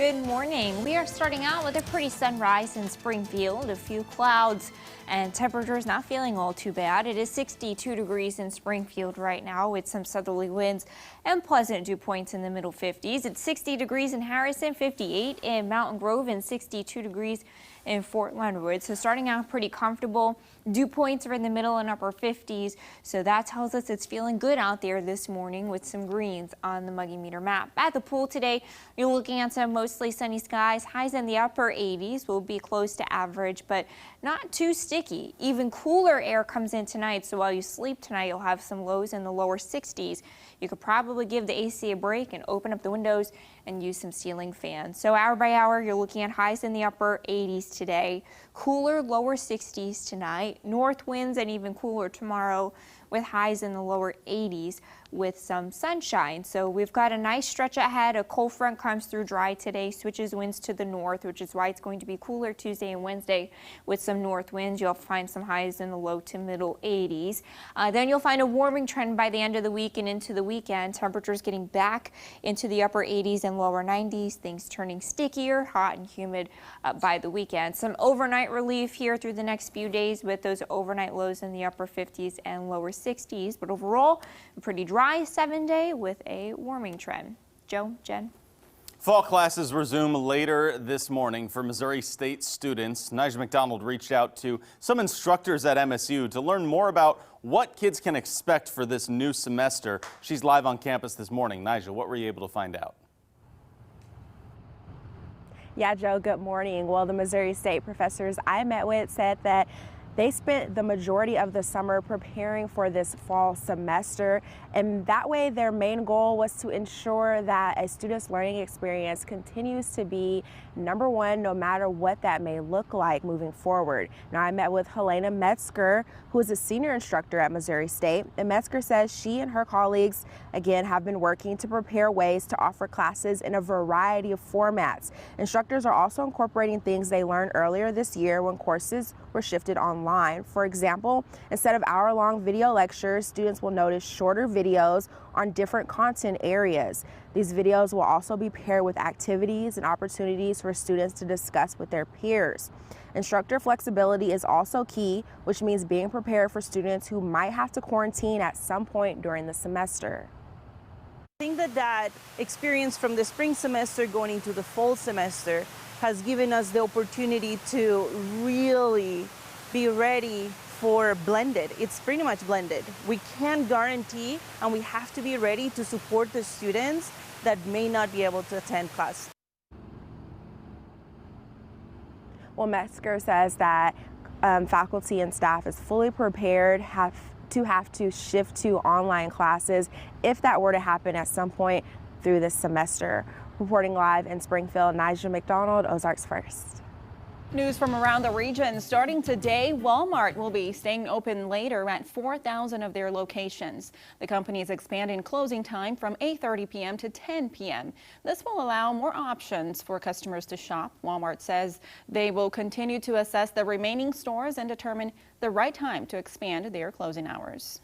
Good morning. We are starting out with a pretty sunrise in Springfield, a few clouds, and temperatures not feeling all too bad. It is 62 degrees in Springfield right now with some southerly winds and pleasant dew points in the middle 50s. It's 60 degrees in Harrison, 58 in Mountain Grove, and 62 degrees in Fort Leonard. So starting out pretty comfortable. Dew points are in the middle and upper 50s, so that tells us it's feeling good out there this morning with some greens on the Muggy Meter map. At the pool today, you're looking at some mostly sunny skies. Highs in the upper 80s will be close to average, but not too sticky. Even cooler air comes in tonight, so while you sleep tonight, you'll have some lows in the lower 60s. You could probably give the AC a break and open up the windows and use some ceiling fans. So hour by hour, you're looking at highs in the upper 80s today, cooler lower 60s tonight, north winds and even cooler tomorrow with highs in the lower 80s with some sunshine. So we've got a nice stretch ahead. A cold front comes through dry today, switches winds to the north, which is why it's going to be cooler Tuesday and Wednesday with some north winds. You'll find some highs in the low to middle 80s. Then you'll find a warming trend by the end of the week and into the weekend. Temperatures getting back into the upper 80s and lower 90s. Things turning stickier, hot and humid by the weekend. Some overnight relief here through the next few days with those overnight lows in the upper 50s and lower 60s. But overall, a pretty dry 7-day with a warming trend. Joe, Jen. Fall classes resume later this morning for Missouri State students. Nigel McDonald reached out to some instructors at MSU to learn more about what kids can expect for this new semester. She's live on campus this morning. Nigel, what were you able to find out? Yeah, Joe, good morning. Well, the Missouri State professors I met with said that they spent the majority of the summer preparing for this fall semester, and that way their main goal was to ensure that a student's learning experience continues to be number one, no matter what that may look like moving forward. Now, I met with Helena Metzger, who is a senior instructor at Missouri State, and Metzger says she and her colleagues, again, have been working to prepare ways to offer classes in a variety of formats. Instructors are also incorporating things they learned earlier this year when courses were shifted online. For example, instead of hour-long video lectures, students will notice shorter videos on different content areas. These videos will also be paired with activities and opportunities for students to discuss with their peers. Instructor flexibility is also key, which means being prepared for students who might have to quarantine at some point during the semester. I think that experience from the spring semester going into the fall semester has given us the opportunity to really be ready for blended. It's pretty much blended. We can't guarantee, and we have to be ready to support the students that may not be able to attend class. Well, Metzger says that faculty and staff is fully prepared have to shift to online classes if that were to happen at some point through this semester. Reporting live in Springfield, Nigel McDonald, Ozarks First. News from around the region. Starting today, Walmart will be staying open later at 4,000 of their locations. The company is expanding closing time from 8:30 p.m. to 10 p.m. This will allow more options for customers to shop. Walmart says they will continue to assess the remaining stores and determine the right time to expand their closing hours.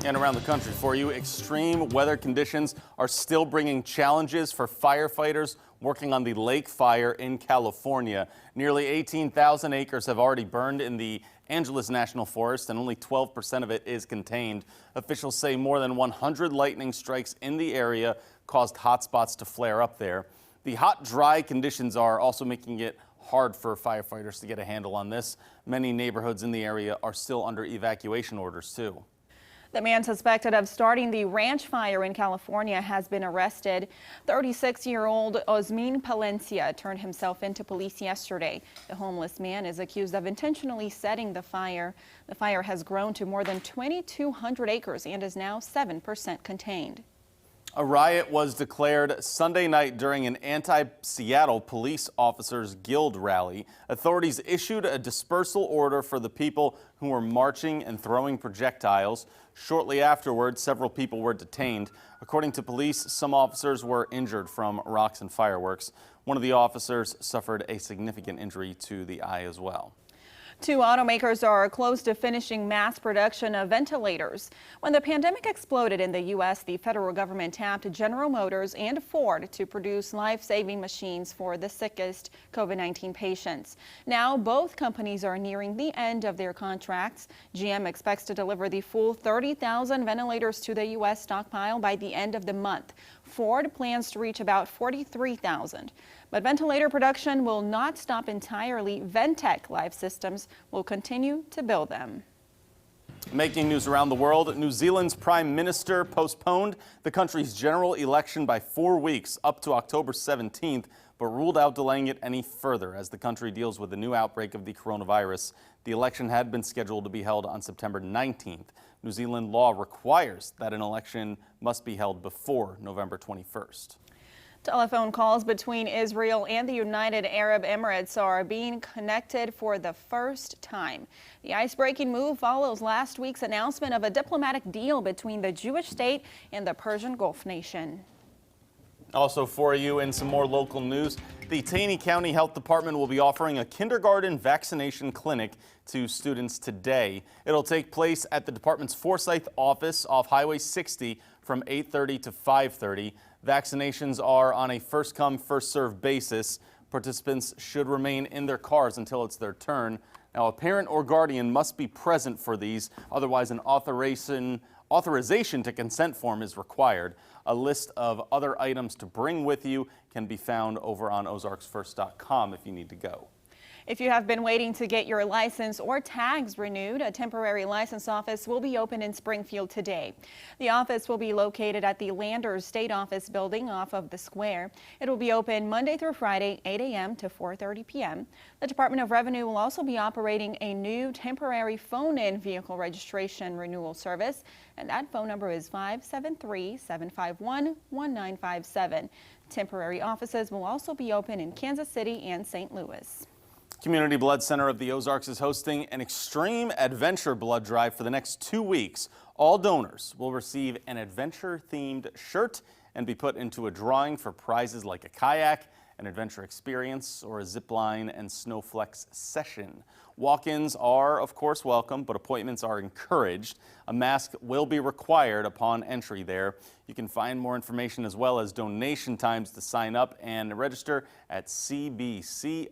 And around the country for you, extreme weather conditions are still bringing challenges for firefighters working on the Lake Fire in California. Nearly 18,000 acres have already burned in the Angeles National Forest, and only 12% of it is contained. Officials say more than 100 lightning strikes in the area caused hotspots to flare up there. The hot, dry conditions are also making it hard for firefighters to get a handle on this. Many neighborhoods in the area are still under evacuation orders, too. The man suspected of starting the ranch fire in California has been arrested. 36-year-old Osmin Palencia turned himself into police yesterday. The homeless man is accused of intentionally setting the fire. The fire has grown to more than 2,200 acres and is now 7% contained. A riot was declared Sunday night during an anti-Seattle Police Officers Guild rally. Authorities issued a dispersal order for the people who were marching and throwing projectiles. Shortly afterward, several people were detained. According to police, some officers were injured from rocks and fireworks. One of the officers suffered a significant injury to the eye as well. Two automakers are close to finishing mass production of ventilators. When the pandemic exploded in the U.S., the federal government tapped General Motors and Ford to produce life-saving machines for the sickest COVID-19 patients. Now, both companies are nearing the end of their contracts. GM expects to deliver the full 30,000 ventilators to the U.S. stockpile by the end of the month. Ford plans to reach about 43,000. But ventilator production will not stop entirely. Ventec Life Systems will continue to build them. Making news around the world, New Zealand's Prime Minister postponed the country's general election by 4 weeks up to October 17th, but ruled out delaying it any further as the country deals with a new outbreak of the coronavirus. The election had been scheduled to be held on September 19th. New Zealand law requires that an election must be held before November 21st. Telephone calls between Israel and the United Arab Emirates are being connected for the first time. The ice-breaking move follows last week's announcement of a diplomatic deal between the Jewish state and the Persian Gulf nation. Also for you in some more local news, the Taney County Health Department will be offering a kindergarten vaccination clinic to students today. It'll take place at the department's Forsyth office off Highway 60 from 8:30 to 5:30. Vaccinations are on a first-come, first-served basis. Participants should remain in their cars until it's their turn. Now, a parent or guardian must be present for these, otherwise an authorization to consent form is required. A list of other items to bring with you can be found over on ozarksfirst.com if you need to go. If you have been waiting to get your license or tags renewed, a temporary license office will be open in Springfield today. The office will be located at the Landers State Office building off of the square. It will be open Monday through Friday, 8 a.m. to 4:30 p.m. The Department of Revenue will also be operating a new temporary phone-in vehicle registration renewal service, and that phone number is 573-751-1957. Temporary offices will also be open in Kansas City and St. Louis. Community Blood Center of the Ozarks is hosting an extreme adventure blood drive for the next 2 weeks. All donors will receive an adventure-themed shirt and be put into a drawing for prizes like a kayak, an adventure experience, or a zip line and snowflex session. Walk-ins are, of course, welcome, but appointments are encouraged. A mask will be required upon entry there. You can find more information as well as donation times to sign up and register at cbco.org.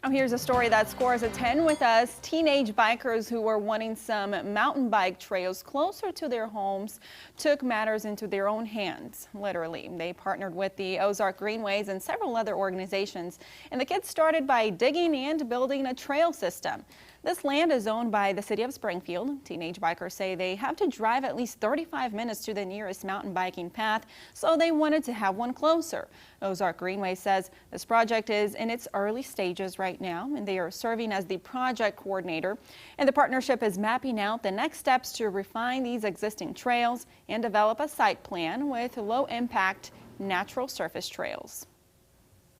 Now here's a story that scores a 10 with us. Teenage bikers who were wanting some mountain bike trails closer to their homes took matters into their own hands, literally. They partnered with the Ozark Greenways and several other organizations, and the kids started by digging and building a trail system. This land is owned by the city of Springfield. Teenage bikers say they have to drive at least 35 minutes to the nearest mountain biking path, so they wanted to have one closer. Ozark Greenway says this project is in its early stages right now, and they are serving as the project coordinator. And the partnership is mapping out the next steps to refine these existing trails and develop a site plan with low-impact natural surface trails.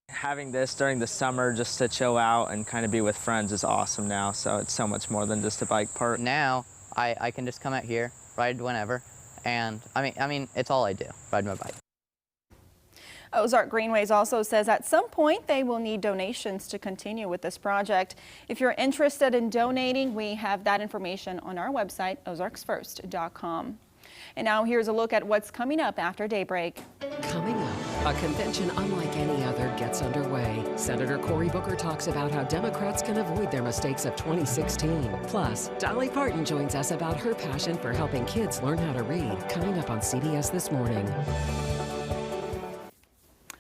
Having this during the summer just to chill out and kind of be with friends is awesome now, so it's so much more than just a bike park. Now I can just come out here, ride whenever, and I mean it's all I do, ride my bike. Ozark Greenways also says at some point they will need donations to continue with this project. If you're interested in donating, we have that information on our website, ozarksfirst.com. And now here's a look at what's coming up after daybreak. Coming up, a convention unlike any other gets underway. Senator Cory Booker talks about how Democrats can avoid their mistakes of 2016. Plus, Dolly Parton joins us about her passion for helping kids learn how to read. Coming up on CBS This Morning.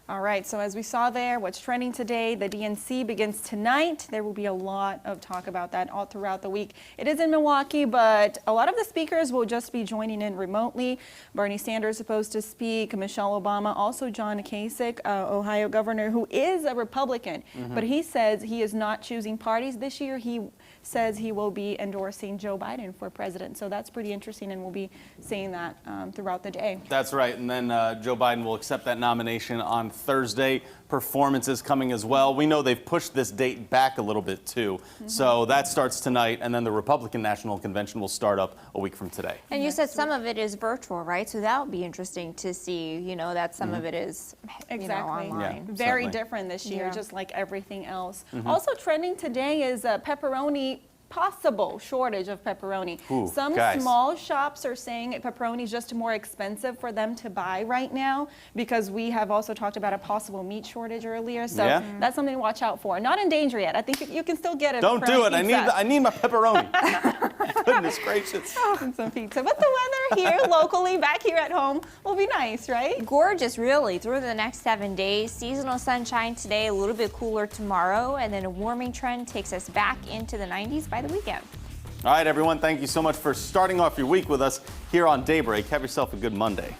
All right, so as we saw there, what's trending today, the DNC begins tonight. There will be a lot of talk about that all throughout the week. It is in Milwaukee, but a lot of the speakers will just be joining in remotely. Bernie Sanders is supposed to speak, Michelle Obama, also John Kasich, Ohio governor, who is a Republican, but he says he is not choosing parties this year. He says he will be endorsing Joe Biden for president. So that's pretty interesting, and we'll be seeing that throughout the day. That's right, and then Joe Biden will accept that nomination on Thursday. Thursday performances coming as well. We know they've pushed this date back a little bit too. So that starts tonight, and then the Republican National Convention will start up a week from today. And you said some of it is virtual, right? So that would be interesting to see, that some of it is, Exactly. online. Yeah. Very Certainly. different this year, Yeah. just like everything else. Also trending today is a pepperoni possible shortage of pepperoni. Ooh, Some guys. small shops are saying pepperoni is just more expensive for them to buy right now because we have also talked about a possible meat shortage earlier. So Yeah. that's something to watch out for. Not in danger yet. I think you can still get it. Don't from do it. pizza. I need my pepperoni. Goodness gracious. And some pizza. But the weather here locally, back here at home, will be nice, right? Gorgeous, really, through the next 7 days. Seasonal sunshine today, a little bit cooler tomorrow, and then a warming trend takes us back into the 90s by the weekend. All right, everyone, thank you so much for starting off your week with us here on Daybreak. Have yourself a good Monday.